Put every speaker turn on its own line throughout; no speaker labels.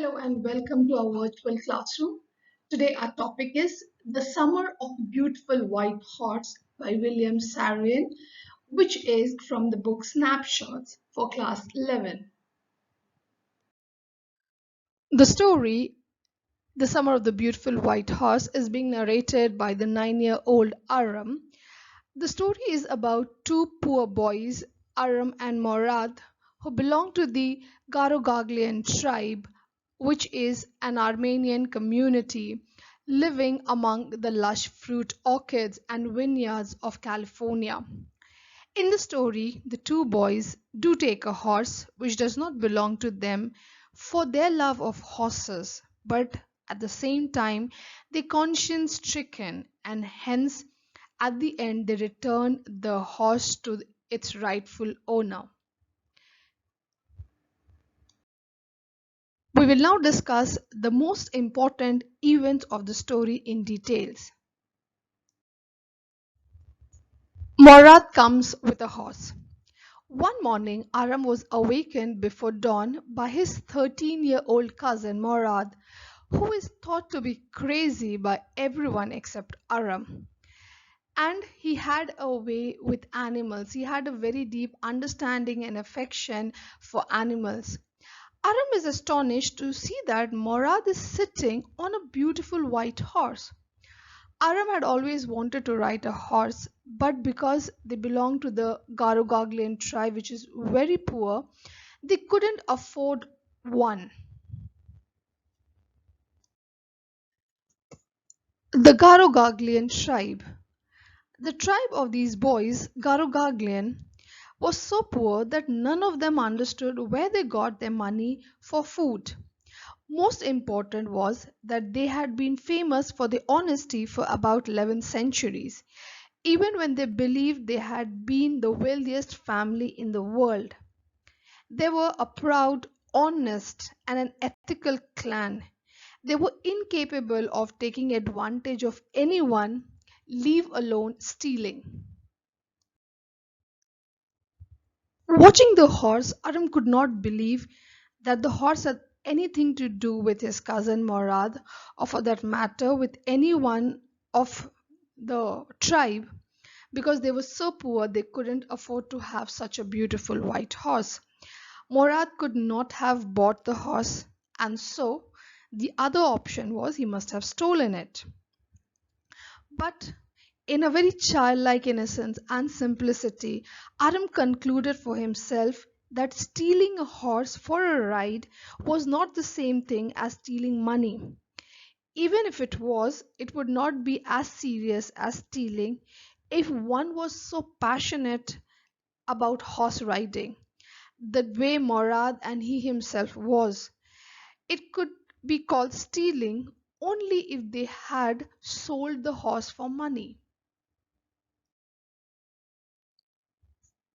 Hello and welcome to our virtual classroom. Today our topic is The Summer of a Beautiful White Horse by William Saroyan, which is from the book Snapshots for class 11. The story, The Summer of the Beautiful White Horse, is being narrated by the 9-year-old Aram. The story is about two poor boys, Aram and Mourad, who belong to the Garoghlanian Tribe, which is an Armenian community living among the lush fruit orchards and vineyards of California. In the story, the two boys do take a horse which does not belong to them for their love of horses, but at the same time they conscience-stricken, and hence at the end they return the horse to its rightful owner. We will now discuss the most important events of the story in details. Mourad comes with a horse. One morning, Aram was awakened before dawn by his 13-year-old cousin Mourad, who is thought to be crazy by everyone except Aram. And he had a way with animals. He had a very deep understanding and affection for animals. Aram is astonished to see that Mourad is sitting on a beautiful white horse. Aram had always wanted to ride a horse, but because they belong to the Garoghlanian tribe, which is very poor, they couldn't afford one. The Garoghlanian tribe. The tribe of these boys, Garoghlanian, was so poor that none of them understood where they got their money for food. Most important was that they had been famous for their honesty for about 11 centuries, even when they believed they had been the wealthiest family in the world. They were a proud, honest, and an ethical clan. They were incapable of taking advantage of anyone, leave alone stealing. Watching the horse, Aram could not believe that the horse had anything to do with his cousin Mourad, or for that matter with anyone of the tribe, because they were so poor they couldn't afford to have such a beautiful white horse. Mourad could not have bought the horse, and so the other option was he must have stolen it. But in a very childlike innocence and simplicity, Aram concluded for himself that stealing a horse for a ride was not the same thing as stealing money. Even if it was, it would not be as serious as stealing if one was so passionate about horse riding, the way Mourad and he himself was. It could be called stealing only if they had sold the horse for money.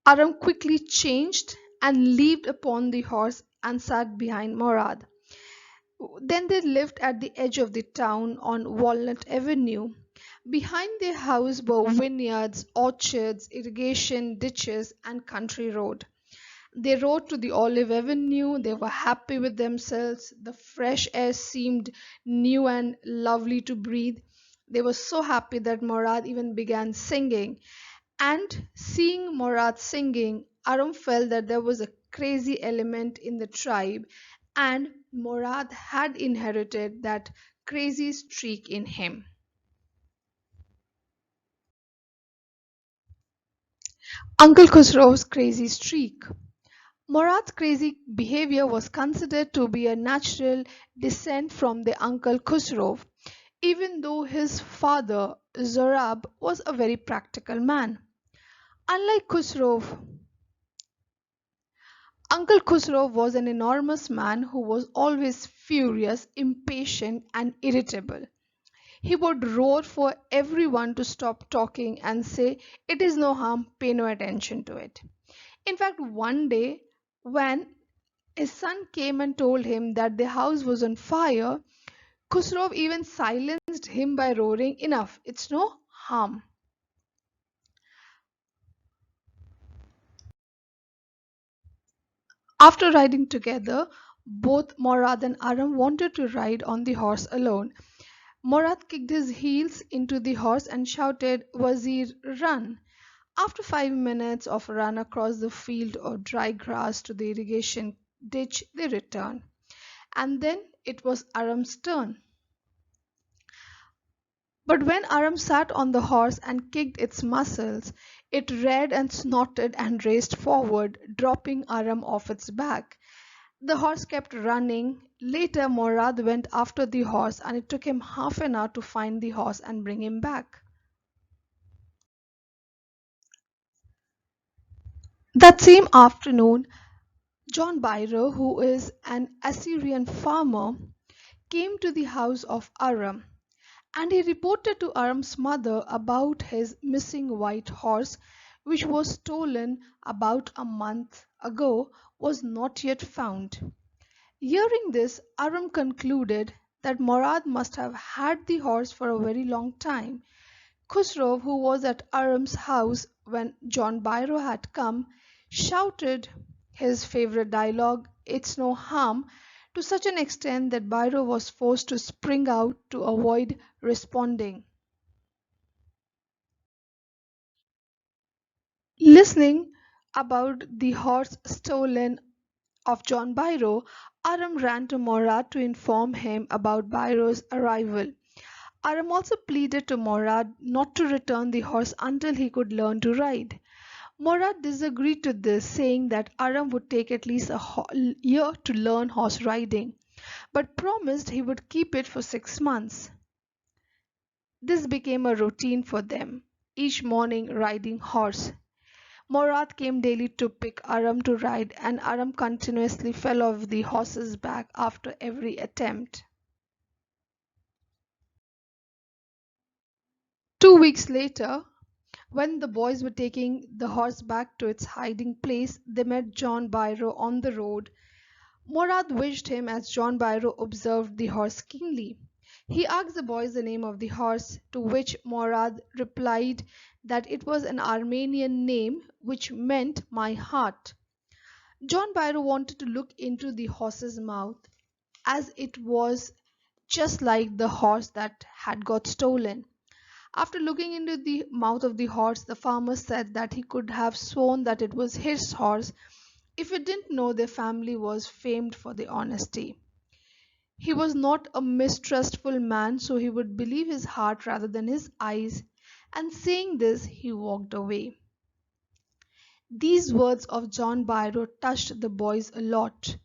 Aram quickly changed and leaped upon the horse and sat behind Mourad. Then they lived at the edge of the town on Walnut Avenue. Behind their house were vineyards, orchards, irrigation ditches, and country road. They rode to the olive avenue. They were happy with themselves. The fresh air seemed new and lovely to breathe. They were so happy that Mourad even began singing. And seeing Mourad singing, Aram felt that there was a crazy element in the tribe, and Mourad had inherited that crazy streak in him. Uncle Khusrove's crazy streak. Murad's crazy behavior was considered to be a natural descent from the Uncle Khusrove, even though his father, Zorab, was a very practical man. Unlike Khusrove, Uncle Khusrove was an enormous man who was always furious, impatient, and irritable. He would roar for everyone to stop talking and say, "It is no harm, pay no attention to it." In fact, one day, when his son came and told him that the house was on fire, Khusrov even silenced him by roaring, "Enough, it's no harm." After riding together, Both Mourad and Aram wanted to ride on the horse alone. Mourad kicked his heels into the horse and shouted, "Wazir, run!" After 5 minutes of a run across the field of dry grass to the irrigation ditch, they returned. And then it was Aram's turn. But when Aram sat on the horse and kicked its muscles, it reared and snorted and raced forward, dropping Aram off its back. The horse kept running. Later, Morad went after the horse, and it took him half an hour to find the horse and bring him back. That same afternoon, John Byro, who is an Assyrian farmer, came to the house of Aram, and he reported to Aram's mother about his missing white horse, which was stolen about a month ago, was not yet found. Hearing this, Aram concluded that Morad must have had the horse for a very long time. Khusrove, who was at Aram's house when John Byro had come, shouted his favorite dialogue, "It's no harm," to such an extent that Byro was forced to spring out to avoid responding. Listening about the horse stolen of John Byro, Aram ran to Morad to inform him about Byro's arrival. Aram also pleaded to Mourad not to return the horse until he could learn to ride. Mourad disagreed to this, saying that Aram would take at least a year to learn horse riding, but promised he would keep it for 6 months. This became a routine for them, each morning riding horse. Mourad came daily to pick Aram to ride, and Aram continuously fell off the horse's back after every attempt. 2 weeks later, when the boys were taking the horse back to its hiding place, they met John Byro on the road. Morad wished him as John Byro observed the horse keenly. He asked the boys the name of the horse, to which Morad replied that it was an Armenian name which meant "my heart." John Byro wanted to look into the horse's mouth, as it was just like the horse that had got stolen. After looking into the mouth of the horse, the farmer said that he could have sworn that it was his horse if he didn't know their family was famed for their honesty. He was not a mistrustful man, so he would believe his heart rather than his eyes, and saying this, he walked away. These words of John Byro touched the boys a lot,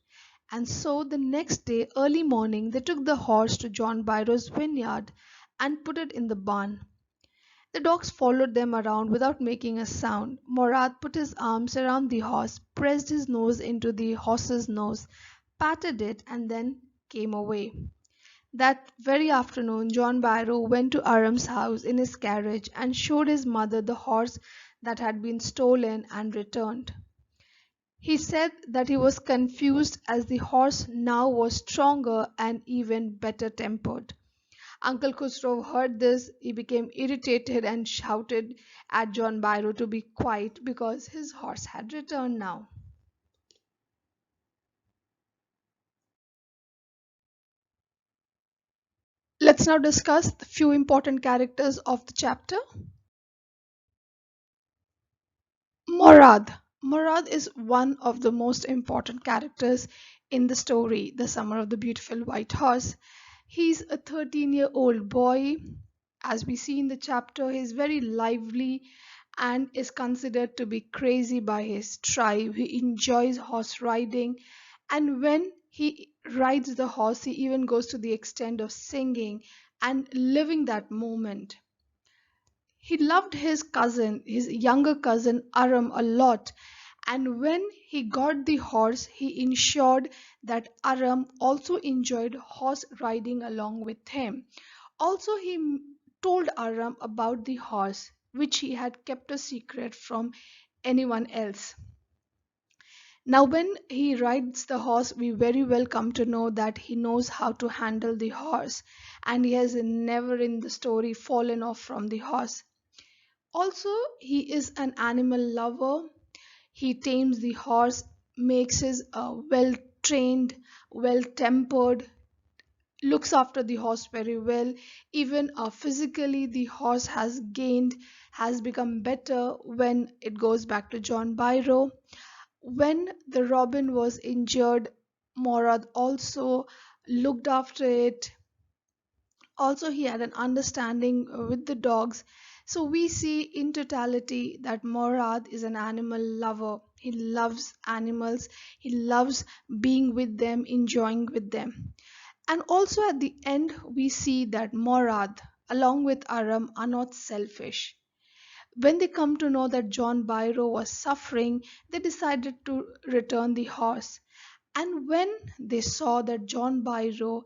and so the next day, early morning, they took the horse to John Byro's vineyard and put it in the barn. The dogs followed them around without making a sound. Morad put his arms around the horse, pressed his nose into the horse's nose, patted it, and then came away. That very afternoon, John Byro went to Aram's house in his carriage and showed his mother the horse that had been stolen and returned. He said that he was confused as the horse now was stronger and even better tempered. Uncle Khusrove heard this. He became irritated and shouted at John Byro to be quiet because his horse had returned now. Let's now discuss the few important characters of the chapter. Mourad. Mourad is one of the most important characters in the story, The Summer of the Beautiful White Horse. He's a 13-year-old boy. As we see in the chapter, he's very lively and is considered to be crazy by his tribe. He enjoys horse riding, and when he rides the horse, he even goes to the extent of singing and living that moment. He loved his cousin, his younger cousin Aram, a lot, and when he got the horse, he ensured that Aram also enjoyed horse riding along with him. Also, he told Aram about the horse, which he had kept a secret from anyone else. Now, when he rides the horse, we very well come to know that he knows how to handle the horse, and he has never in the story fallen off from the horse. Also, he is an animal lover. He tames the horse, makes his well trained, well tempered, looks after the horse very well. Even physically, the horse has become better when it goes back to John Byro. When the Robin was injured, Morad also looked after it. Also, he had an understanding with the dogs. So we see in totality that Morad is an animal lover. He loves animals, he loves being with them, enjoying with them. And also at the end, we see that Morad, along with Aram, are not selfish. When they come to know that John Byro was suffering, they decided to return the horse. And when they saw that John Byro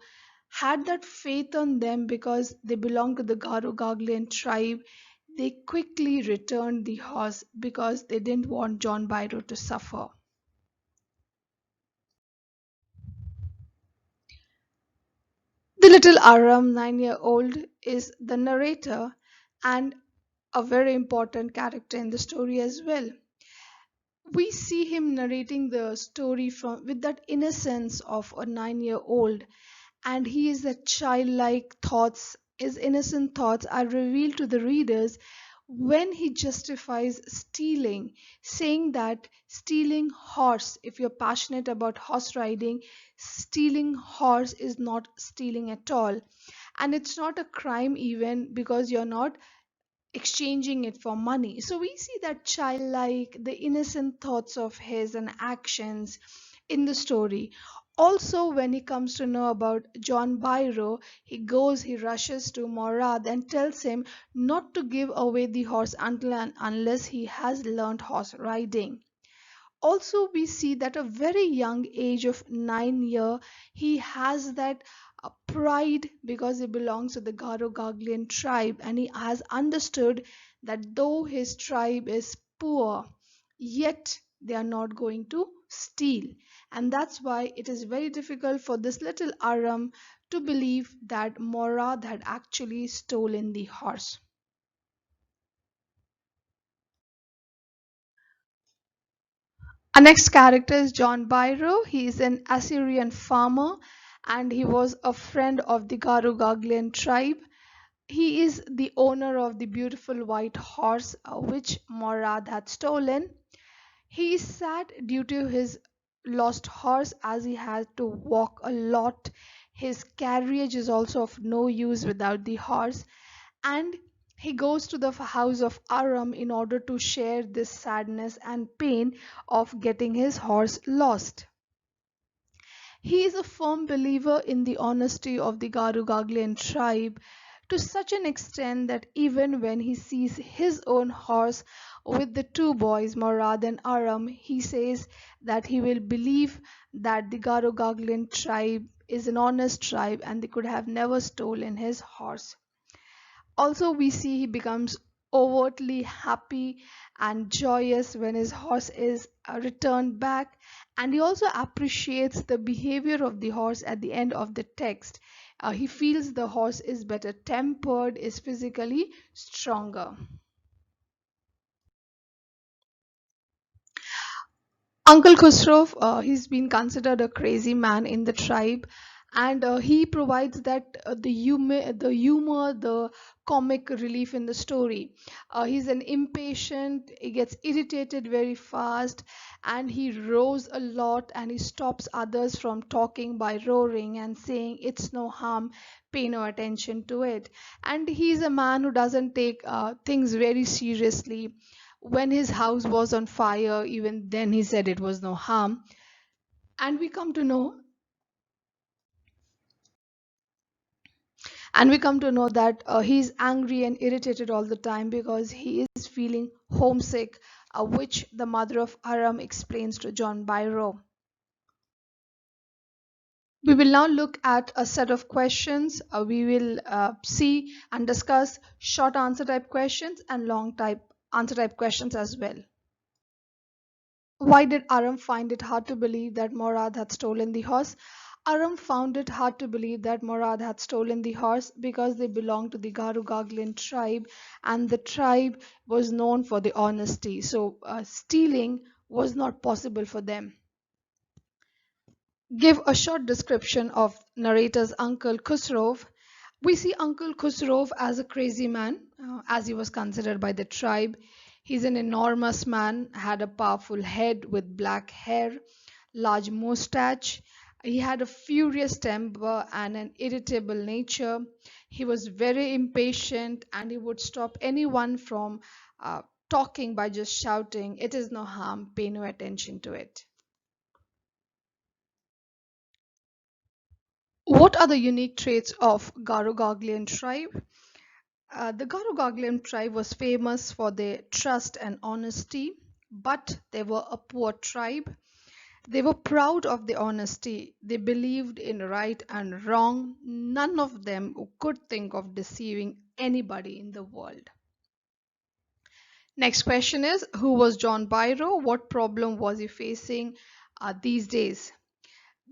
had that faith on them because they belonged to the Garoghlanian tribe, they quickly returned the horse because they didn't want John Byro to suffer. The little Aram, 9-year old, is the narrator and a very important character in the story as well. We see him narrating the story from with that innocence of a 9-year old, and he is that childlike thoughts, his innocent thoughts are revealed to the readers when he justifies stealing, saying that stealing horse, if you're passionate about horse riding, stealing horse is not stealing at all, and it's not a crime even because you're not exchanging it for money. So we see that childlike, the innocent thoughts of his and actions in the story. Also, when he comes to know about John Byro, he rushes to Mourad and tells him not to give away the horse until and unless he has learned horse riding. Also, we see that a very young age of 9 year, he has that pride because he belongs to the Garoghlanian tribe, and he has understood that though his tribe is poor, yet they are not going to steal. And that's why it is very difficult for this little Aram to believe that Morad had actually stolen the horse. Our next character is John Byro. He is an Assyrian farmer and he was a friend of the Garoghlanian tribe. He is the owner of the beautiful white horse which Mourad had stolen. He is sad due to his lost horse as he had to walk a lot. His carriage is also of no use without the horse, and he goes to the house of Aram in order to share this sadness and pain of getting his horse lost. He is a firm believer in the honesty of the Garoghlanian tribe to such an extent that even when he sees his own horse with the two boys, Mourad and Aram, he says that he will believe that the Garoghlanian tribe is an honest tribe and they could have never stolen his horse. Also, we see he becomes overtly happy and joyous when his horse is returned back, and he also appreciates the behavior of the horse at the end of the text. He feels the horse is better tempered, is physically stronger. Uncle Khusrove, he's been considered a crazy man in the tribe, and he provides that the comic relief in the story. He's an impatient, he gets irritated very fast, and he roars a lot, and he stops others from talking by roaring and saying, "It's no harm, pay no attention to it." And he's a man who doesn't take things very seriously. When his house was on fire, even then he said it was no harm. And we come to know that he's angry and irritated all the time because he is feeling homesick, which the mother of Aram explains to John Byro. We will now look at a set of questions. We will see and discuss short answer type questions and long type answer type questions as well. Why did Aram find it hard to believe that Mourad had stolen the horse? Aram found it hard to believe that Mourad had stolen the horse because they belonged to the Garoghlanian tribe, and the tribe was known for the honesty. So stealing was not possible for them. give a short description of narrator's Uncle Khusrove. We see Uncle Khusrove as a crazy man, as he was considered by the tribe. He's an enormous man, had a powerful head with black hair, large mustache. He had a furious temper and an irritable nature. He was very impatient and he would stop anyone from talking by just shouting, "It is no harm, pay no attention to it." What are the unique traits of Garoghlanian tribe? The Garoghlanian tribe was famous for their trust and honesty, but they were a poor tribe. They were proud of their honesty. They believed in right and wrong. None of them could think of deceiving anybody in the world. Next question is, who was John Byro? What problem was he facing these days?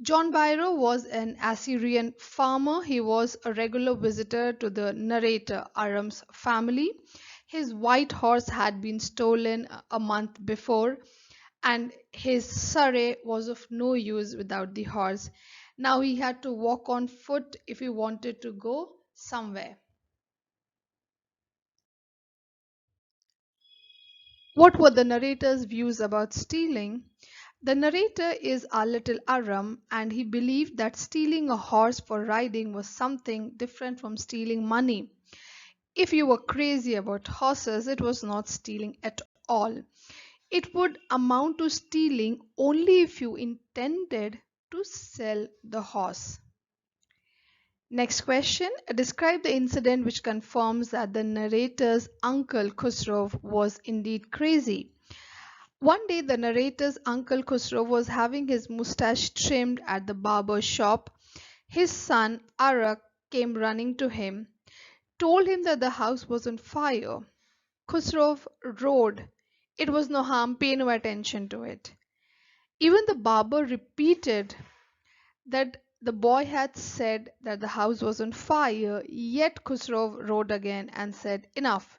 John Byro was an Assyrian farmer. He was a regular visitor to the narrator Aram's family. His white horse had been stolen a month before, and his surrey was of no use without the horse. Now he had to walk on foot if he wanted to go somewhere. What were the narrator's views about stealing? The narrator is our little Aram, and he believed that stealing a horse for riding was something different from stealing money. If you were crazy about horses, it was not stealing at all. It would amount to stealing only if you intended to sell the horse. Next question. Describe the incident which confirms that the narrator's uncle Khusrov was indeed crazy. One day, the narrator's Uncle Khusrove was having his mustache trimmed at the barber shop. His son, Arak, came running to him, told him that the house was on fire. Khusrov roared, "It was no harm, pay no attention to it." Even the barber repeated that the boy had said that the house was on fire, yet Khusrov roared again and said, "Enough,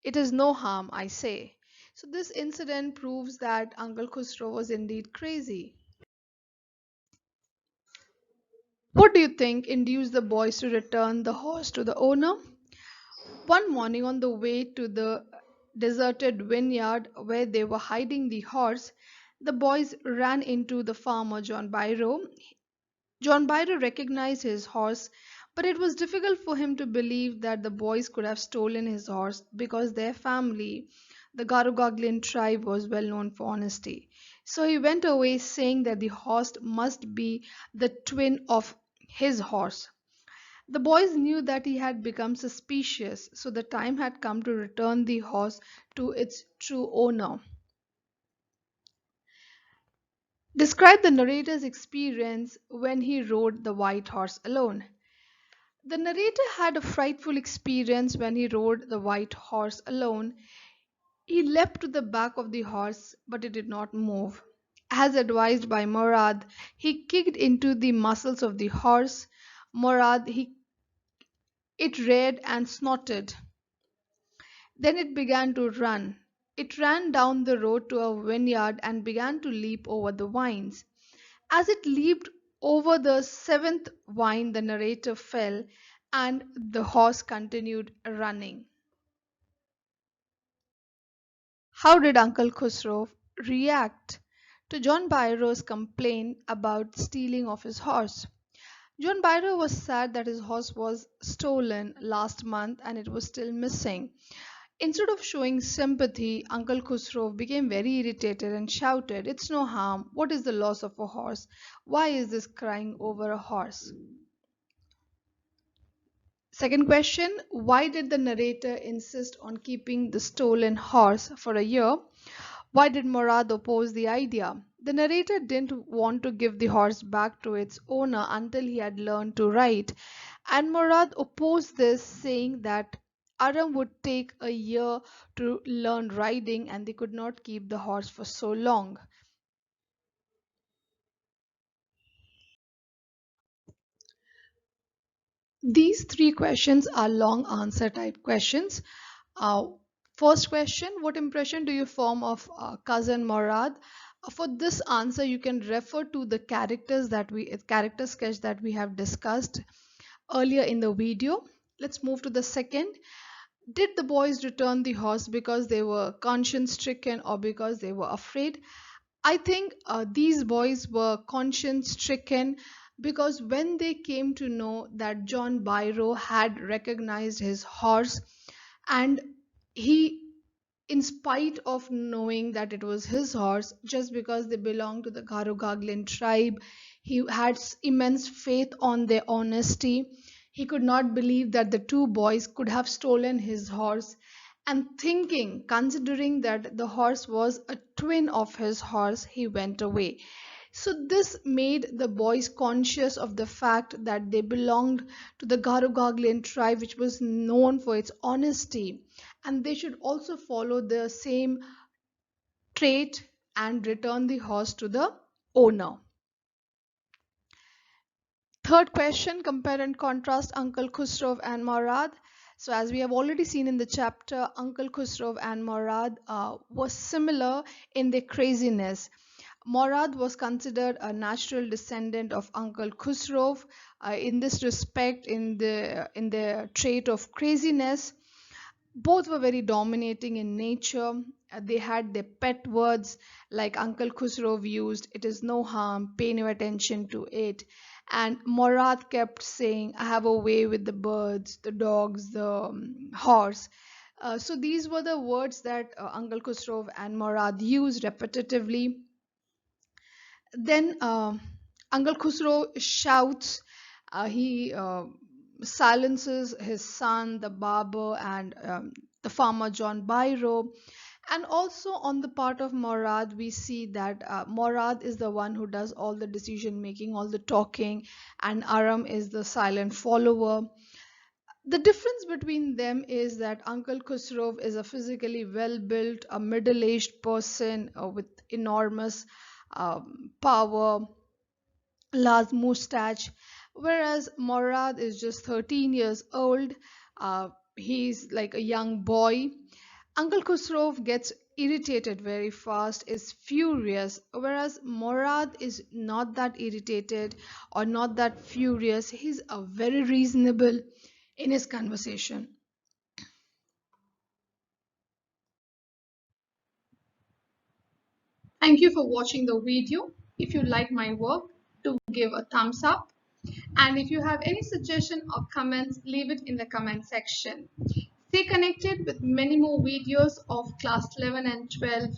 it is no harm, I say." So this incident proves that Uncle Khusro was indeed crazy. What do you think induced the boys to return the horse to the owner? One morning on the way to the deserted vineyard where they were hiding the horse, the boys ran into the farmer John Byro. John Byro recognized his horse, but it was difficult for him to believe that the boys could have stolen his horse because their family, the Garoghlanian tribe, was well known for honesty. So he went away saying that the horse must be the twin of his horse. The boys knew that he had become suspicious, so the time had come to return the horse to its true owner. Describe the narrator's experience when he rode the white horse alone. The narrator had a frightful experience when he rode the white horse alone. He leapt to the back of the horse, but it did not move. As advised by Mourad, he kicked into the muscles of the horse. It reared and snorted. Then it began to run. It ran down the road to a vineyard and began to leap over the vines. As it leaped over the seventh vine, the narrator fell, and the horse continued running. How did Uncle Khusrove react to John Byro's complaint about stealing of his horse? John Byro was sad that his horse was stolen last month and it was still missing. Instead of showing sympathy, Uncle Khusrove became very irritated and shouted, "It's no harm. What is the loss of a horse? Why is this crying over a horse?" Second question, why did the narrator insist on keeping the stolen horse for a year? Why did Mourad oppose the idea? The narrator didn't want to give the horse back to its owner until he had learned to ride, and Mourad opposed this, saying that Aram would take a year to learn riding and they could not keep the horse for so long. These three questions are long answer type questions. Uh, First question, what impression do you form of cousin Mourad? For this answer, you can refer to the character sketch that we have discussed earlier in the video. Let's move to the second. Did the boys return the horse because they were conscience stricken or because they were afraid? I think these boys were conscience stricken because when they came to know that John Byro had recognized his horse, and he, in spite of knowing that it was his horse, just because they belonged to the Garoghlanian tribe, he had immense faith on their honesty. He could not believe that the two boys could have stolen his horse, and thinking, considering that the horse was a twin of his horse, he went away. So this made the boys conscious of the fact that they belonged to the Garoghlanian tribe, which was known for its honesty, and they should also follow the same trait and return the horse to the owner. Third question, compare and contrast Uncle Khusrove and Mourad. So as we have already seen in the chapter, Uncle Khusrove and Mourad were similar in their craziness. Mourad was considered a natural descendant of Uncle Khusrove in this respect, in the trait of craziness. Both were very dominating in nature. They had their pet words like Uncle Khusrove used, "It is no harm, pay no attention to it." And Mourad kept saying, "I have a way with the birds, the dogs, the horse." So these were the words that Uncle Khusrove and Mourad used repetitively. Then Uncle Khusro shouts, he silences his son, the barber, and the farmer John Byro. And also on the part of Mourad, we see that Mourad is the one who does all the decision making, all the talking, and Aram is the silent follower. The difference between them is that Uncle Khusrov is a physically well built, a middle aged person with enormous power, large mustache, whereas Morad is just 13 years old. He's like a young boy. Uncle Khusrov gets irritated very fast, is furious, whereas Morad is not that irritated or not that furious. He's very reasonable in his conversation. Thank you for watching the video. If you like my work, do give a thumbs up. And if you have any suggestion or comments, leave it in the comment section. Stay connected with many more videos of class 11 and 12